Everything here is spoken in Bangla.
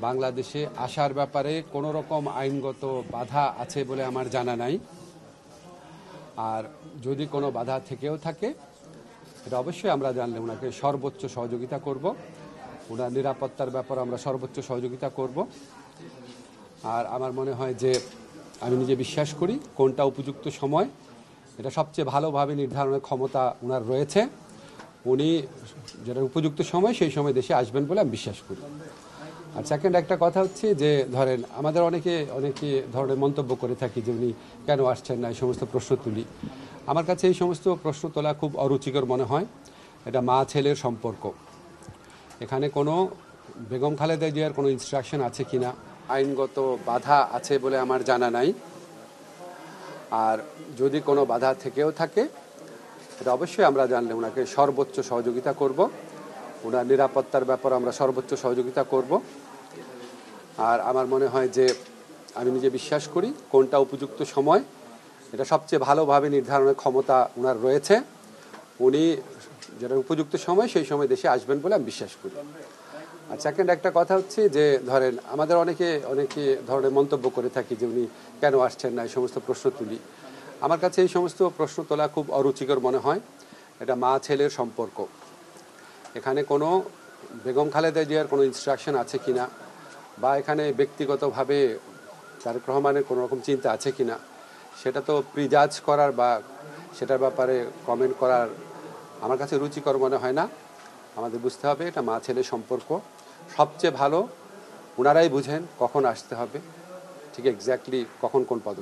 বাংলাদেশে আসার ব্যাপারে কোনো রকম আইনগত বাধা আছে বলে আমার জানা নাই। আর যদি কোনো বাধা থেকেও থাকে এটা অবশ্যই আমরা জানলে ওনাকে সর্বোচ্চ সহযোগিতা করব। ওনার নিরাপত্তার ব্যাপারে আমরা সর্বোচ্চ সহযোগিতা করব। আর আমার মনে হয় যে আমি নিজে বিশ্বাস করি কোনটা উপযুক্ত সময় এটা সবচেয়ে ভালোভাবে নির্ধারণের ক্ষমতা ওনার রয়েছে। উনি যেটা উপযুক্ত সময় সেই সময় দেশে আসবেন বলে আমি বিশ্বাস করি। আর সেকেন্ড একটা কথা হচ্ছে যে ধরেন আমাদের অনেকে ধরনের মন্তব্য করে থাকি যে উনি কেন আসছেন না, এই সমস্ত প্রশ্ন তুলি। আমার কাছে এই সমস্ত প্রশ্ন তোলা খুব অরুচিকর মনে হয়। এটা মা ছেলের সম্পর্ক, এখানে কোনো বেগম খালেদা জিয়ার কোনো ইনস্ট্রাকশন আছে কিনা, আইনগত বাধা আছে বলে আমার জানা নাই। আর যদি কোনো বাধা থেকেও থাকে এটা অবশ্যই আমরা জানলে ওনাকে সর্বোচ্চ সহযোগিতা করব। ওনার নিরাপত্তার ব্যাপারে আমরা সর্বোচ্চ সহযোগিতা করব। আর আমার মনে হয় যে আমি নিজে বিশ্বাস করি কোনটা উপযুক্ত সময় এটা সবচেয়ে ভালোভাবে নির্ধারণের ক্ষমতা ওনার রয়েছে। উনি যেটা উপযুক্ত সময় সেই সময় দেশে আসবেন বলে আমি বিশ্বাস করি। আর সেকেন্ড একটা কথা হচ্ছে যে ধরেন আমাদের অনেকে ধরনের মন্তব্য করে থাকি যে উনি কেন আসছেন না, এই সমস্ত প্রশ্ন তুলি। আমার কাছে এই সমস্ত প্রশ্ন তোলা খুব অরুচিকর মনে হয়। এটা মা ছেলের সম্পর্ক, এখানে কোনো বেগম খালেদা জিয়ার কোনো ইনস্ট্রাকশন আছে কিনা বা এখানে ব্যক্তিগতভাবে তারেক রহমানের কোনো রকম চিন্তা আছে কিনা সেটা তো প্রিজাজ করার বা সেটার ব্যাপারে কমেন্ট করার আমার কাছে রুচিকর মনে হয় না। আমাদের বুঝতে হবে এটা মা ছেলের সম্পর্ক, সবচেয়ে ভালো ওনারাই বুঝেন কখন আসতে হবে, ঠিক এক্স্যাক্টলি কখন কোন পদক্ষেপ